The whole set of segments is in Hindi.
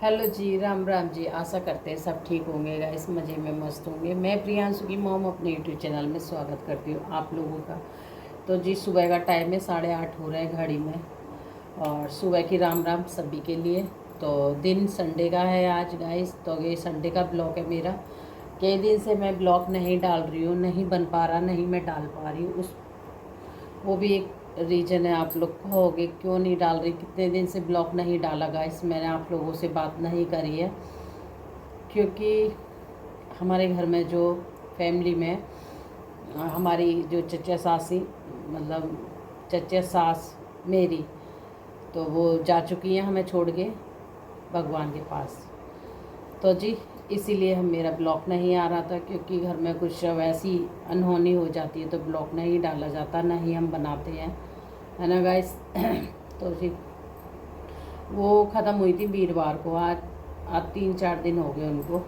हेलो जी, राम राम जी। आशा करते हैं सब ठीक होंगे गाइस, मज़े में मस्त होंगे। मैं प्रियांशु की मॉम अपने यूट्यूब चैनल में स्वागत करती हूँ आप लोगों का। तो जी सुबह का टाइम है, 8:30 हो रहे हैं घड़ी में। और सुबह की राम राम सभी के लिए। तो दिन संडे का है आज गाइस, तो ये संडे का ब्लॉग है मेरा। कई दिन से मैं ब्लॉग नहीं डाल रही हूँ, नहीं बन पा रहा, नहीं मैं डाल पा रही हूँ। उस वो भी एक रीज़न है। आप लोग कहोगे क्यों नहीं डाल रही, कितने दिन से ब्लॉग नहीं डाला गाइस। मैंने आप लोगों से बात नहीं करी है क्योंकि हमारे घर में जो फैमिली में हमारी जो चचा सासी, मतलब चचा सास मेरी, तो वो जा चुकी हैं हमें छोड़ के भगवान के पास। तो जी इसीलिए हम मेरा ब्लॉग नहीं आ रहा था, क्योंकि घर में कुछ वैसी अनहोनी हो जाती है तो ब्लॉग नहीं डाला जाता, ना ही हम बनाते हैं, है ना गाइस। तो जी वो ख़त्म हुई थी वीरवार को। आज 3-4 दिन हो गए उनको।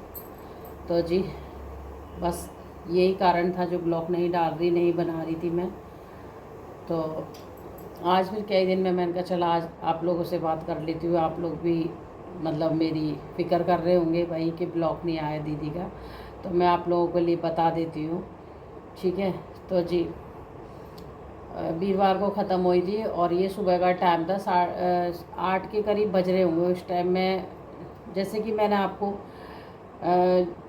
तो जी बस यही कारण था जो ब्लॉग नहीं डाल रही, नहीं बना रही थी मैं। तो आज फिर कई दिन में मैंने कहा चला आज आप लोगों से बात कर लेती हूँ। आप लोग भी मतलब मेरी फ़िक्र कर रहे होंगे भाई कि ब्लॉग नहीं आया दीदी का, तो मैं आप लोगों के लिए बता देती हूँ, ठीक है। तो जी वीरवार को ख़त्म हुई थी और ये सुबह का टाइम था, 8 के करीब बज रहे होंगे उस टाइम में। जैसे कि मैंने आपको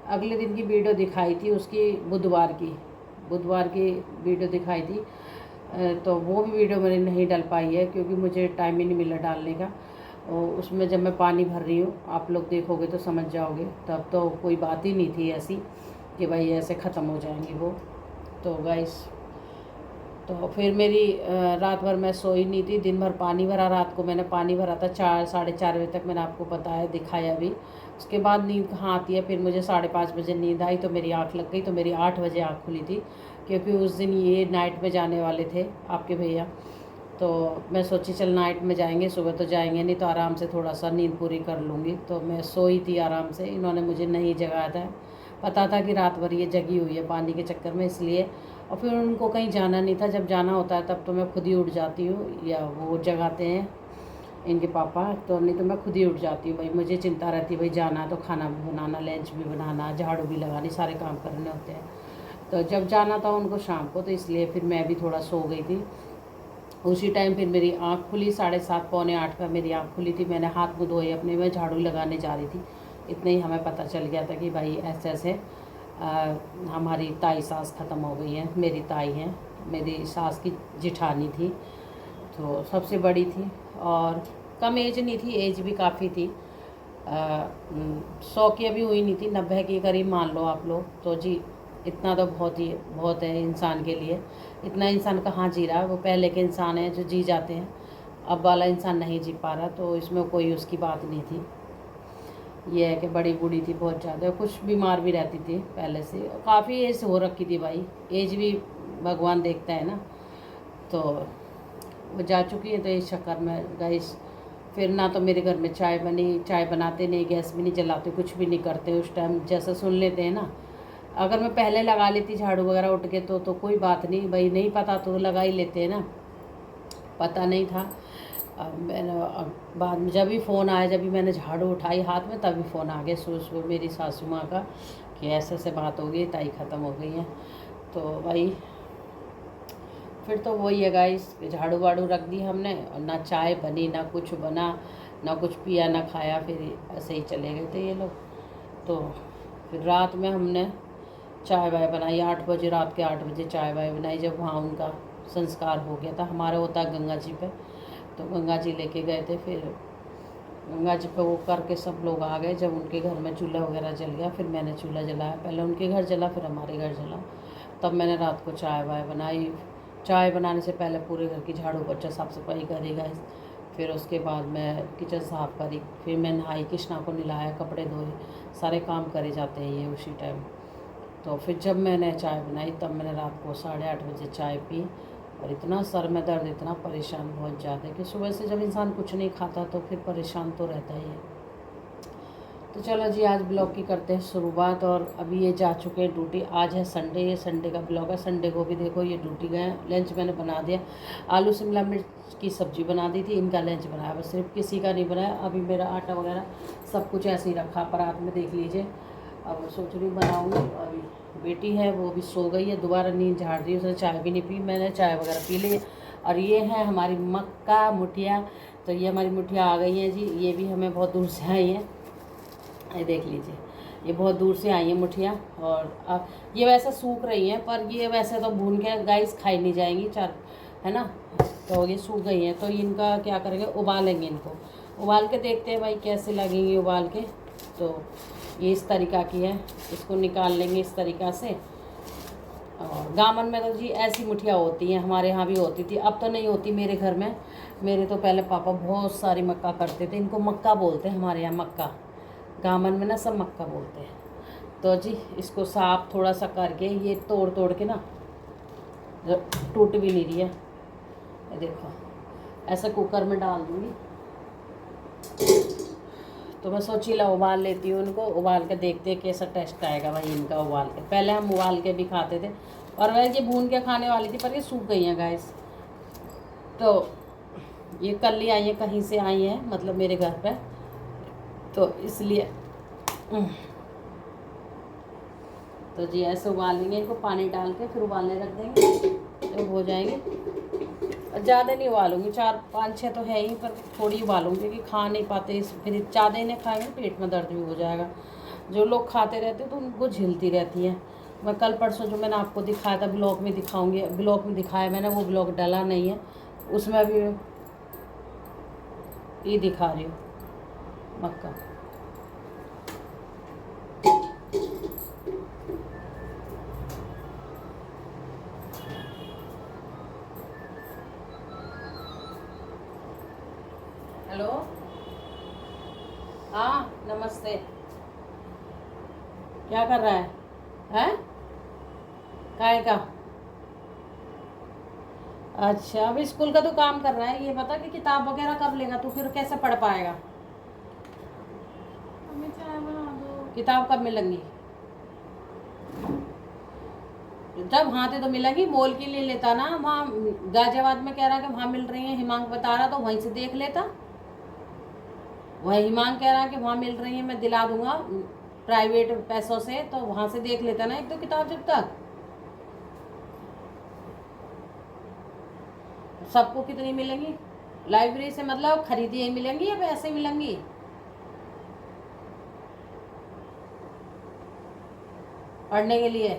अगले दिन की वीडियो दिखाई थी, उसकी बुधवार की वीडियो दिखाई थी। तो वो भी वीडियो मैंने नहीं डाल पाई है क्योंकि मुझे टाइम ही नहीं मिला डालने का। और उसमें जब मैं पानी भर रही हूँ, आप लोग देखोगे तो समझ जाओगे, तब तो कोई बात ही नहीं थी ऐसी कि भाई ऐसे ख़त्म हो जाएंगी वो। तो गाइस तो फिर मेरी रात भर मैं सोई नहीं थी, दिन भर पानी भरा। रात को मैंने पानी भरा था 4-4:30 बजे तक, मैंने आपको बताया, दिखाया भी। उसके बाद नींद कहाँ आती है, फिर मुझे 5:30 बजे नींद आई तो मेरी आँख लग गई। तो मेरी 8 बजे आँख खुली थी, क्योंकि उस दिन ये नाइट में जाने वाले थे आपके भैया। तो मैं सोची चल नाइट में जाएंगे, सुबह तो जाएंगे नहीं, तो आराम से थोड़ा सा नींद पूरी कर लूँगी। तो मैं सोई थी आराम से, इन्होंने मुझे नहीं जगाया था। पता था कि रात भर ये जगी हुई है पानी के चक्कर में, इसलिए। और फिर उनको कहीं जाना नहीं था, जब जाना होता है तब तो मैं खुद ही उठ जाती हूँ, या वो जगाते हैं इनके पापा। तो नहीं तो मैं खुद ही उठ जाती हूँ भाई, मुझे चिंता रहती है भाई जाना तो खाना भी बनाना, लंच भी बनाना, झाड़ू भी लगानी, सारे काम करने होते हैं। तो जब जाना था उनको शाम को, तो इसलिए फिर मैं भी थोड़ा सो गई थी। उसी टाइम फिर मेरी आँख खुली, 7:30 पौने 8 पर मेरी आँख खुली थी। मैंने हाथ मुँह धोए अपने, मैं झाड़ू लगाने जा रही थी। इतने ही हमें पता चल गया था कि भाई ऐसे ऐसे हमारी ताई सास ख़त्म हो गई हैं। मेरी ताई हैं, मेरी सास की जिठानी थी, तो सबसे बड़ी थी और कम एज नहीं थी, एज भी काफ़ी थी। 100 की अभी हुई नहीं थी, 90 के करीब मान लो आप लोग। तो जी इतना तो बहुत है इंसान के लिए। इतना इंसान कहाँ जी रहा है, वो पहले के इंसान हैं जो जी जाते हैं, अब वाला इंसान नहीं जी पा रहा। तो इसमें कोई उसकी बात नहीं थी। ये है कि बड़ी बूढ़ी थी बहुत ज़्यादा, कुछ बीमार भी रहती थी पहले से, काफ़ी एज हो रखी थी भाई। एज भी भगवान देखता है ना। तो वो जा चुकी है, तो इस चक्कर में गाइस फिर ना तो मेरे घर में चाय बनी, चाय बनाते नहीं, गैस भी नहीं जलाते, कुछ भी नहीं करते उस टाइम। जैसा सुन लेते हैं ना, अगर मैं पहले लगा लेती झाड़ू वगैरह उठ के तो कोई बात नहीं भाई, नहीं पता तो लगा ही लेते हैं ना। पता नहीं था। अब मैंने बाद में जब भी फ़ोन आया, जब भी मैंने झाड़ू उठाई हाथ में, तभी फ़ोन आ गया सुबह मेरी सासू माँ का कि ऐसे ऐसे बात हो गई, ताई ख़त्म हो गई है। तो भाई फिर तो वही है गाइस, झाड़ू वाड़ू रख दी हमने और ना चाय बनी, ना कुछ बना, ना कुछ पिया, ना खाया, फिर ऐसे ही चले गए थे ये लोग। तो फिर रात में हमने चाय वाय बनाई, 8 बजे, रात के 8 बजे चाय वाय बनाई, जब वहाँ उनका संस्कार हो गया था। हमारा होता है गंगा जी पे, तो गंगा जी लेके गए थे। फिर गंगा जी पे वो करके सब लोग आ गए। जब उनके घर में चूल्हा वगैरह जल गया, फिर मैंने चूल्हा जलाया। पहले उनके घर जला, फिर हमारे घर जला। तब मैंने रात को चाय वाय बनाई। चाय बनाने से पहले पूरे घर की झाड़ू पोछा साफ़ सफाई करेगा। फिर उसके बाद मैं किचन साफ़ करी, फिर मैं नहाई, कृष्णा को नहलाया, कपड़े धोए, सारे काम करे जाते हैं ये उसी टाइम। तो फिर जब मैंने चाय बनाई, तब मैंने रात को 8:30 बजे चाय पी। और इतना सर में दर्द, इतना परेशान बहुत ज़्यादा, कि सुबह से जब इंसान कुछ नहीं खाता तो फिर परेशान तो रहता ही है। तो चलो जी आज ब्लॉग की करते हैं शुरुआत। और अभी ये जा चुके हैं ड्यूटी। आज है संडे, ये संडे का ब्लॉग है। संडे को भी देखो ये ड्यूटी गए हैं। लंच मैंने बना दिया, आलू शिमला मिर्च की सब्ज़ी बना दी थी, इनका लंच बनाया, बस सिर्फ किसी का नहीं बनाया। अभी मेरा आटा वगैरह सब कुछ ऐसे ही रखा परात में, देख लीजिए। अब सोच रही बनाऊँगी। अभी बेटी है वो भी सो गई है, दोबारा नींद झाड़ दी, उसने चाय भी नहीं पी, मैंने चाय वगैरह पी ली। और ये है हमारी मक्का मुठिया। तो ये हमारी मुठिया आ गई हैं जी, ये भी हमें बहुत दूर से आई हैं, ये देख लीजिए, ये बहुत दूर से आई हैं मुठिया। और अब ये वैसे सूख रही हैं, पर ये वैसे तो भून के गाइस खाई नहीं जाएंगी, चार है ना। तो ये सूख गई हैं, तो इनका क्या करेंगे, उबालेंगे इनको, उबाल के देखते हैं भाई कैसे लगेंगी उबाल के। तो ये इस तरीक़ा की है, इसको निकाल लेंगे इस तरीक़ा से। और गामन में तो जी ऐसी मुठिया होती हैं, हमारे यहाँ भी होती थी, अब तो नहीं होती मेरे घर में। मेरे तो पहले पापा बहुत सारी मक्का करते थे, इनको मक्का बोलते हैं हमारे यहाँ, मक्का। गामन में ना सब मक्का बोलते हैं। तो जी इसको साफ थोड़ा सा करके, ये तोड़ तोड़ के ना, टूट भी नहीं रही है, ये देखो, ऐसा कुकर में डाल दूँगी। तो मैं सोची ला उबाल लेती हूँ उनको, उबाल के देखते हैं कैसा टेस्ट आएगा भाई इनका उबाल के। पहले हम उबाल के भी खाते थे, और वह ये भून के खाने वाली थी, पर ये सूख गई हैं गाइस। तो ये कल ही आई हैं, कहीं से आई हैं, मतलब मेरे घर पे, तो इसलिए। तो जी ऐसे उबाल लेंगे इनको, पानी डाल के फिर उबालने रख देंगे, जब हो जाएंगे। ज़्यादा नहीं उबालूंगी, 4-5-6 तो है ही, पर थोड़ी उबालूंगी क्योंकि खा नहीं पाते, फिर ज़्यादा इन्हें खाएंगे पेट में दर्द भी हो जाएगा। जो लोग खाते रहते तो उनको झिलती रहती हैं। मैं कल परसों जो मैंने आपको दिखाया था, ब्लॉग में दिखाऊंगी, ब्लॉग में दिखाया मैंने, वो ब्लॉग डला नहीं है, उसमें अभी ये दिखा रही हूँ मक्का। हेलो, हाँ नमस्ते, क्या कर रहा है? हैं काय का? अच्छा, अभी स्कूल का तो काम कर रहा है। ये बता कि किताब वगैरह कब लेगा तू, फिर कैसे पढ़ पाएगा? मम्मी चाय बना दो। किताब कब मिलेंगी? जब हाथे तो मिलेंगी, मोल की ले लेता ना, वहाँ गाजियाबाद में कह रहा कि वहाँ मिल रही है, हिमांक बता रहा, तो वहीं से देख लेता। वह हिमांक कह रहा कि वहाँ मिल रही है, मैं दिला दूंगा प्राइवेट पैसों से, तो वहाँ से देख लेता ना एक दो किताब। जब तक सबको कितनी मिलेंगी लाइब्रेरी से, मतलब खरीदी ही मिलेंगी या पैसे मिलेंगी? पढ़ने के लिए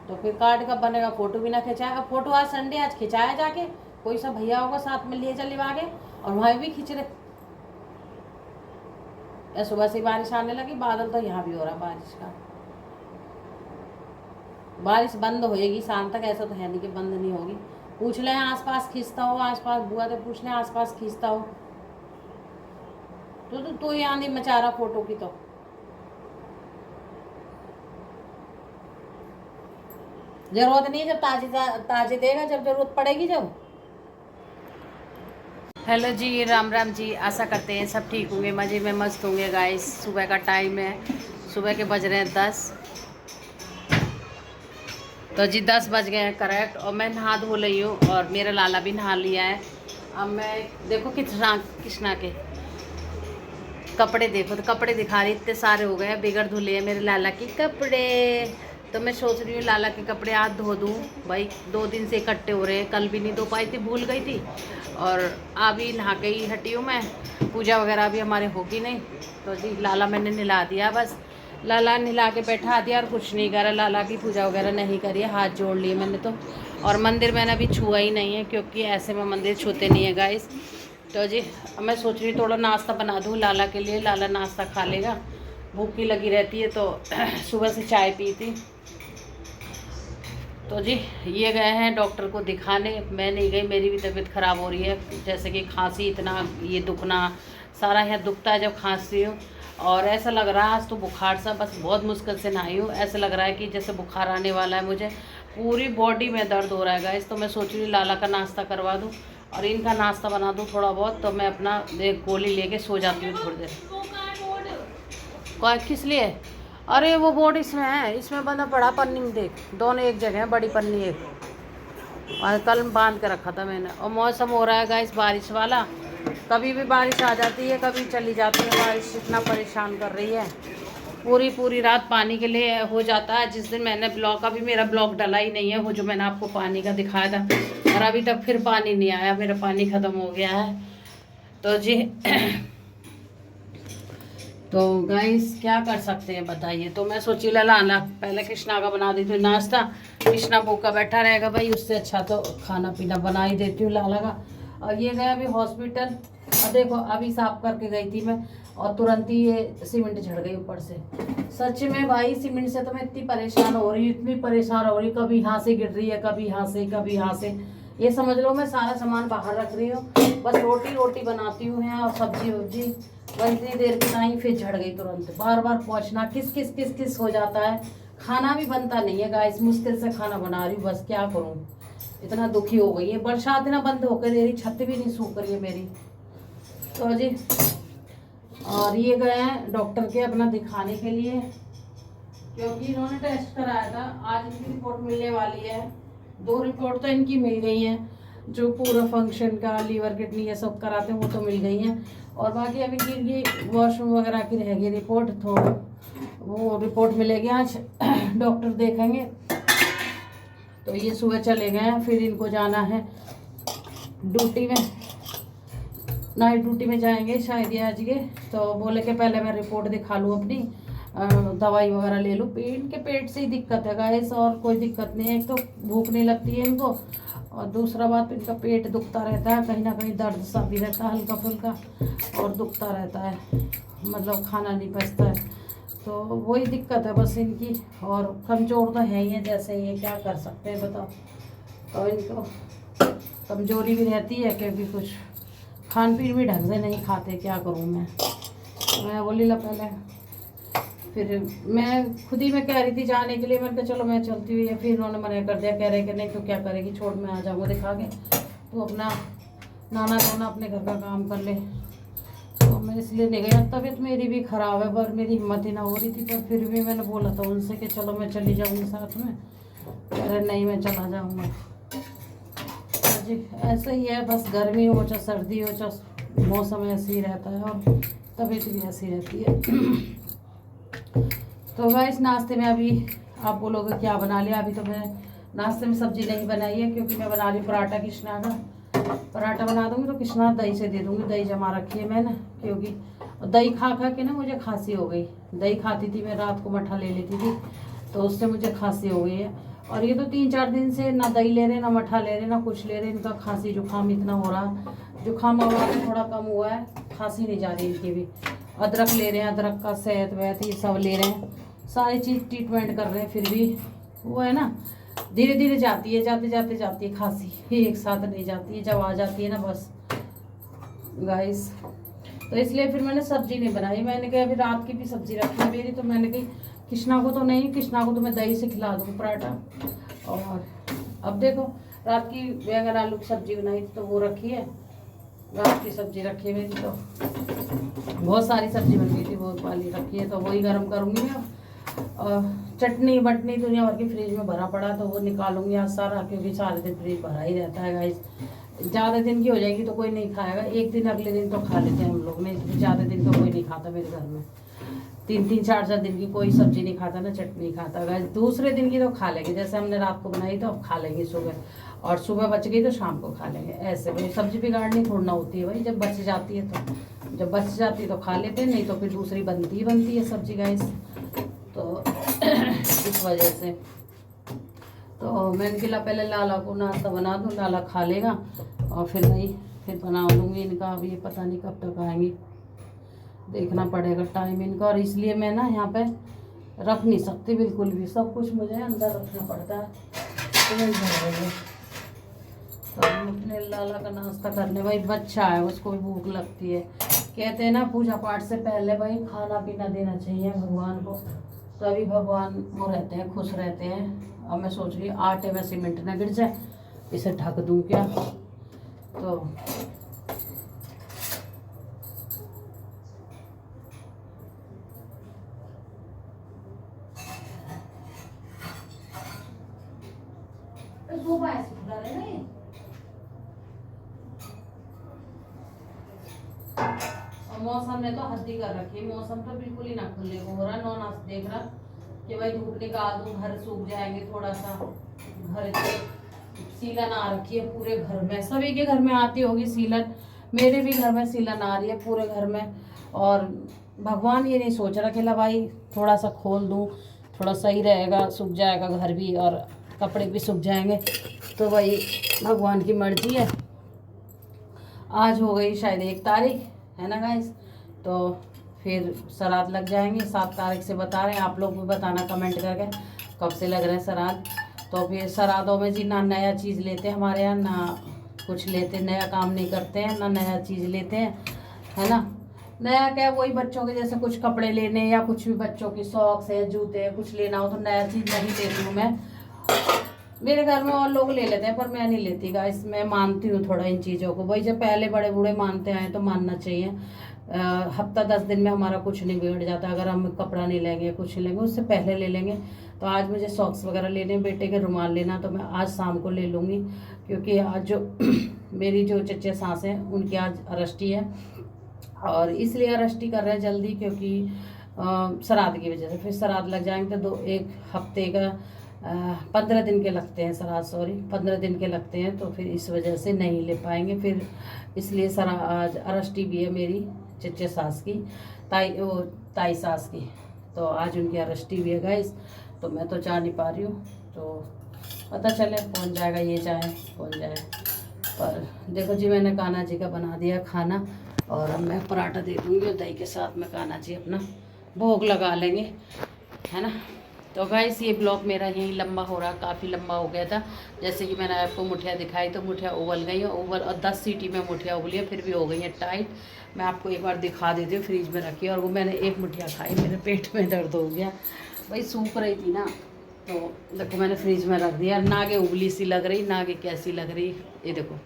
तो फिर कार्ड कब बनेगा? फोटो भी ना खिंचाया। अब फोटो आज संडे, आज खिंचाया जाके, कोई सा भैया होगा साथ में लिए चले आगे, और वहाँ भी खींच रहे। या सुबह से बारिश आने लगी, बादल तो यहाँ भी हो रहा बारिश का। बारिश बंद होएगी शाम तक, ऐसा तो है नहीं कि बंद नहीं होगी। पूछ लें आसपास खींचता हो, आसपास बुआ तो पूछ लें आसपास खींचता हो। तो यहाँ नहीं मचा रहा फोटो की, तो जरूरत नहीं है, जब ताजे देगा, जब जरूरत पड़ेगी जब। हेलो जी, राम राम जी, आशा करते हैं सब ठीक होंगे, मज़े में मस्त होंगे गाइस। सुबह का टाइम है, सुबह के बज रहे हैं 10। तो जी 10 बज गए हैं करेक्ट, और मैं नहा धो रही हूँ, और मेरा लाला भी नहा लिया है। अब मैं देखो कृष्णा के कपड़े देखो, तो कपड़े दिखा रही, इतने सारे हो गए, बिगड़ धुले हैं मेरे लाला के कपड़े। तो मैं सोच रही हूँ लाला के कपड़े आज धो दूँ भाई, 2 दिन से इकट्ठे हो रहे हैं, कल भी नहीं धो पाई थी, भूल गई थी, और अभी नहा के ही हटी हूँ मैं। पूजा वगैरह अभी हमारे होगी नहीं, तो जी लाला मैंने नहला दिया, बस लाला नहला के बैठा दिया, और कुछ नहीं करा, लाला की पूजा वगैरह नहीं करी है, हाथ जोड़ लिए मैंने तो। और मंदिर मैंने अभी छुआ ही नहीं है, क्योंकि ऐसे में मंदिर छूते नहीं है गाइस। तो जी मैं सोच रही हूँ थोड़ा नाश्ता बना दूँ लाला के लिए, लाला नाश्ता खा लेगा, भूख की लगी रहती है, तो सुबह से चाय पी थी। तो जी ये गए हैं डॉक्टर को दिखाने, मैं नहीं गई, मेरी भी तबीयत ख़राब हो रही है, जैसे कि खांसी, इतना ये दुखना, सारा यहाँ दुखता है जब खांसती हूँ। और ऐसा लग रहा है आज तो बुखार सा, बस बहुत मुश्किल से नहाई हूँ, ऐसा लग रहा है कि जैसे बुखार आने वाला है मुझे, पूरी बॉडी में दर्द हो रहा है गाइस। तो मैं सोच रही हूँ लाला का नाश्ता करवा दूँ, और इनका नाश्ता बना दूँ थोड़ा बहुत, तो मैं अपना एक गोली लेके सो जाती हूँ थोड़ी देर। किस लिए? अरे वो बोर्ड इसमें है, इसमें बंदा बड़ा पन्नी में देख, दोनों एक जगह है, बड़ी पन्नी एक। और कल बांध के रखा था मैंने। और मौसम हो रहा है गाइस बारिश वाला, कभी भी बारिश आ जाती है कभी चली जाती है बारिश, इतना परेशान कर रही है। पूरी पूरी रात पानी के लिए हो जाता है। जिस दिन मैंने ब्लॉग, अभी मेरा ब्लॉग डला ही नहीं है, वो जो मैंने आपको पानी का दिखाया था, और अभी तक फिर पानी नहीं आया, मेरा पानी ख़त्म हो गया है। तो जी तो गाइस क्या कर सकते हैं बताइए। तो मैं सोची लाना पहले कृष्णा का बना देती हूँ नाश्ता, कृष्णा भूखा बैठा रहेगा भाई, उससे अच्छा तो खाना पीना बना ही देती हूँ लाला का। और ये गया अभी हॉस्पिटल, और देखो अभी साफ करके गई थी मैं, और तुरंत ही ये सीमेंट झड़ गई ऊपर से। सच में भाई सीमेंट से तो मैं इतनी परेशान हो रही हूँ, इतनी परेशान हो रही हूँ, कभी यहाँ से गिर रही है, कभी यहाँ से, कभी यहाँ से। ये समझ लो मैं सारा सामान बाहर रख रही हूँ, बस रोटी रोटी बनाती हूँ यहाँ, और सब्जी वब्जी, बस इतनी देर की नहीं, फिर झड़ गई तुरंत। बार बार पहुँचना किस किस किस किस हो जाता है, खाना भी बनता नहीं है गाइस, मुश्किल से खाना बना रही हूँ, बस क्या करूँ, इतना दुखी हो गई है। बरसात ना बंद होकर दे रही, छत भी नहीं सूख रही है मेरी। तो जी और ये गए हैं डॉक्टर के अपना दिखाने के लिए, क्योंकि इन्होंने टेस्ट कराया था, आज इनकी रिपोर्ट मिलने वाली है। 2 रिपोर्ट तो इनकी मिल गई हैं, जो पूरा फंक्शन का, लीवर किडनी ये सब कराते हैं वो तो मिल गई हैं, और बाकी अभी इनकी वॉशरूम वगैरह की रहेगी रिपोर्ट, तो वो रिपोर्ट मिलेगी आज डॉक्टर देखेंगे। तो ये सुबह चले गए हैं, फिर इनको जाना है ड्यूटी में, नाइट ड्यूटी में जाएंगे शायद ये आज के। तो बोले कि पहले मैं रिपोर्ट दिखा लूँ अपनी, दवाई वगैरह ले लूँ। इनके पेट से ही दिक्कत है गाइस, और कोई दिक्कत नहीं है। एक तो भूख नहीं लगती है इनको, और दूसरा बात इनका पेट दुखता रहता है, कहीं ना कहीं दर्द सा भी रहता है हल्का फुल्का, और दुखता रहता है, मतलब खाना नहीं पचता है, तो वही दिक्कत है बस इनकी। और कमज़ोर तो है ही है, जैसे ये क्या कर सकते हैं बताओ। तो इनको कमज़ोरी भी रहती है, क्योंकि कुछ खान पीन भी ढंग से नहीं खाते, क्या करूँ मैं बोली ला पहले, फिर मैं खुद ही मैं कह रही थी जाने के लिए, मैंने कहा चलो मैं चलती हुई है, फिर उन्होंने मना कर दिया, कह रहे कि नहीं तो क्या करेगी, छोड़ मैं आ जाऊँगा दिखा के, तो अपना नाना धोना अपने घर का काम कर ले। तो मैं इसलिए नहीं गई। तबीयत मेरी भी ख़राब है, पर मेरी हिम्मत ही ना हो रही थी, पर फिर भी मैंने बोला था उनसे कि चलो मैं चली जाऊँगी साथ में, कह रहे नहीं मैं चला जाऊँगा। जी ऐसा ही है, बस गर्मी हो चाहे सर्दी हो, चाहे मौसम ऐसे ही रहता है, और तबीयत भी ऐसी रहती है। तो गाइस नाश्ते में अभी आप बोलोगे क्या बना लिया, अभी तो मैं नाश्ते में सब्जी नहीं बनाई है, क्योंकि मैं बना रही पराठा कृष्णा का। पराठा बना दूँगी तो कृष्णा दही से दे दूँगी, दही जमा रखी है मैंने, क्योंकि दही खा खा के ना मुझे खांसी हो गई। दही खाती थी मैं, रात को मट्ठा ले लेती थी, तो उससे मुझे खांसी हो गई है। और ये तो 3-4 दिन से ना दही ले रहे, ना मट्ठा ले रहे, ना कुछ ले रहे, इनका खांसी जुकाम इतना हो रहा है। जुकाम आवाज़ थोड़ा कम हुआ है, खांसी नहीं जा रही इनकी भी। अदरक ले रहे हैं, अदरक का शहद वहद ये सब ले रहे हैं, सारी चीज़ ट्रीटमेंट कर रहे हैं, फिर भी वो है ना, धीरे धीरे जाती है, जाते जाते जाती है खांसी, एक साथ नहीं जाती है, जब आ जाती है ना बस गाइस। तो इसलिए फिर मैंने सब्जी नहीं बनाई, मैंने कहा अभी रात की भी सब्जी रखी है मेरी, तो मैंने कही कृष्णा को तो नहीं, कृष्णा को तो मैं दही से खिला दूँ पराठा। और अब देखो रात की बैंगन आलू की सब्जी बनाई तो वो रखी है, रात की सब्जी रखी है मेरी, तो बहुत सारी सब्जी बन गई थी, बहुत वाली रखी है, तो वही गर्म करूँगी मैं। और चटनी बटनी दुनिया भर की फ्रिज में भरा पड़ा, तो वो निकालूंगी आज सारा, क्योंकि सारे दिन फ्रिज भरा ही रहता है गाइस। ज़्यादा दिन की हो जाएगी तो कोई नहीं खाएगा, एक दिन अगले दिन तो खा लेते हैं हम लोग, नहीं ज़्यादा दिन तो कोई नहीं खाता मेरे घर में। 3-3 4-4 दिन की कोई सब्जी नहीं खाता ना, चटनी खाता गाइस। दूसरे दिन की तो खा लेंगे, जैसे हमने रात को बनाई तो अब खा लेंगे सुबह, और सुबह बच गई तो शाम को खा लेंगे। ऐसे भाई सब्जी बिगाड़नी थोड़ी ना होती है भाई, जब बच जाती है तो, जब बच जाती है तो खा लेते हैं, नहीं तो फिर दूसरी बनती ही बनती है सब्जी गाइस। तो इस वजह से तो मैंने कहा पहले लाला को नाश्ता बना दूँ, लाला खा लेगा, और फिर नहीं फिर बना दूँगी इनका। अब ये पता नहीं कब तक आएंगी, देखना पड़ेगा टाइम इनका, और इसलिए मैं ना यहाँ पे रख नहीं सकती बिल्कुल भी, सब कुछ मुझे अंदर रखना पड़ता है। तो हम अपने लाला का नाश्ता करने, भाई बच्चा है उसको भी भूख लगती है, कहते हैं ना पूजा पाठ से पहले भाई खाना पीना देना चाहिए भगवान को, तभी भगवान वो रहते हैं, खुश रहते हैं। अब मैं सोच रही हूँ आटे में सीमेंट ना गिर जाए, इसे ढक दूँ क्या। तो वो ऐसे खुला रहे ना मौसम ने तो हद्दी कर रखी है, मौसम तो बिल्कुल ही ना खुलने को हो रहा। नॉन आज देख रहा कि भाई धूप निकाल दूँ, घर सूख जाएंगे थोड़ा सा। घर सीलन आ रखी है पूरे घर में, सभी के घर में आती होगी सीलन, मेरे भी घर में सीलन आ रही है पूरे घर में। और भगवान ये नहीं सोच रहा कि ला भाई थोड़ा सा खोल दूँ, थोड़ा सही रहेगा, सूख जाएगा घर भी और कपड़े भी सूख जाएंगे। तो भाई भगवान की मर्जी है। आज हो गई शायद 1 तारीख है ना गाइस, तो फिर श्राद्ध लग जाएंगे 7 तारीख से बता रहे हैं। आप लोग भी बताना कमेंट करके कब से लग रहे हैं श्राद्ध। तो फिर श्राद्धों में जी ना नया चीज़ लेते हैं हमारे यहाँ, ना कुछ लेते, नया काम नहीं करते हैं, ना नया चीज़ लेते हैं, है ना। नया क्या, वही बच्चों के जैसे कुछ कपड़े लेने या कुछ भी बच्चों की सॉक्स है, जूते है, कुछ लेना हो तो नया चीज़ नहीं लेती हूँ मैं। मेरे घर में और लोग ले लेते हैं पर मैं नहीं लेती गाइस। मैं मानती हूँ थोड़ा इन चीज़ों को, भाई जब पहले बड़े बूढ़े मानते आए तो मानना चाहिए। हफ्ता 10 दिन में हमारा कुछ नहीं बिगड़ जाता, अगर हम कपड़ा नहीं लेंगे, कुछ नहीं लेंगे, उससे पहले ले लेंगे। तो आज मुझे सॉक्स वगैरह लेने, बेटे के रुमाल लेना, तो मैं आज शाम को ले लूँगी, क्योंकि आज जो मेरी जो चच्चे सास हैं उनकी आज अरष्टी है, और इसलिए अरष्टी कर रहे हैं जल्दी क्योंकि श्राद्ध की वजह से। फिर श्राद्ध लग जाएंगे तो 1 हफ्ते का 15 दिन के लगते हैं श्राद्ध, सॉरी 15 दिन के लगते हैं, तो फिर इस वजह से नहीं ले पाएंगे। फिर इसलिए आज अरष्टी भी है मेरी चच्चे सास की, ताई सास की, तो आज उनकी अरष्टी भी है गाइस। तो मैं तो जा नहीं पा रही हूँ, तो पता चले पहुँच जाएगा, ये चाहे पहुँच जाए। पर देखो जी, मैंने कान्हा जी का बना दिया खाना, और अब मैं पराठा दे दूँगी और दही के साथ में कान्हा जी अपना भोग लगा लेंगे, है ना। तो गाइस ये ब्लॉग मेरा यहीं लंबा हो रहा, काफ़ी लंबा हो गया था। जैसे कि मैंने आपको मुठिया दिखाई, तो मुठिया उबल गई है, और 10 सीटी में मुठिया उबली है, फिर भी हो गई है टाइट। मैं आपको एक बार दिखा देती हूँ, फ्रिज में रखी, और वो मैंने 1 मुठिया खाई, मेरे पेट में दर्द हो गया, भाई सूख रही थी ना, तो देखो मैंने फ्रिज में रख दिया। नागे उबली सी लग रही, नागे कैसी लग रही, ये देखो।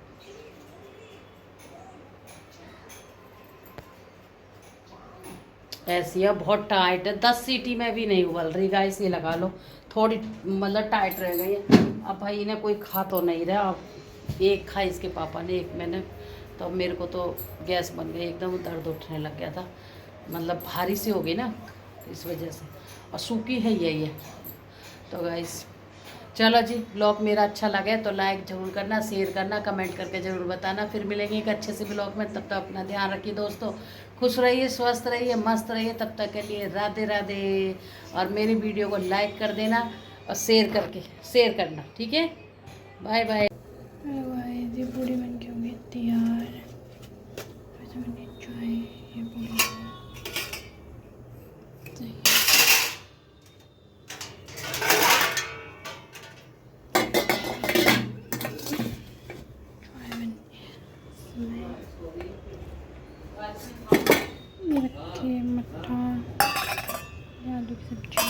ऐसी है, बहुत टाइट है, 10 सीटी में भी नहीं उबल रही गाइस, ये लगा लो, थोड़ी मतलब टाइट रह गई है। अब भाई इन्हें कोई खा तो नहीं रहा, अब एक खाई इसके पापा ने, एक मैंने, तो मेरे को तो गैस बन गई एकदम, दर्द उठने लग गया था, मतलब भारी सी हो गई ना इस वजह से, और सूखी है यही है। तो गाइस चलो जी, ब्लॉग मेरा अच्छा लगे तो लाइक ज़रूर करना, शेयर करना, कमेंट करके ज़रूर बताना। फिर मिलेंगे एक अच्छे से ब्लॉग में, तब तक अपना ध्यान रखिए दोस्तों, खुश रहिए, स्वस्थ रहिए, मस्त रहिए। तब तक के लिए राधे राधे, और मेरी वीडियो को लाइक कर देना और शेयर करना, ठीक है। Bye bye. ये पूरी बन के होगी तैयार, मैंने चाय ये पूरी रखिए, मट्ठा, आलू की सब्जी।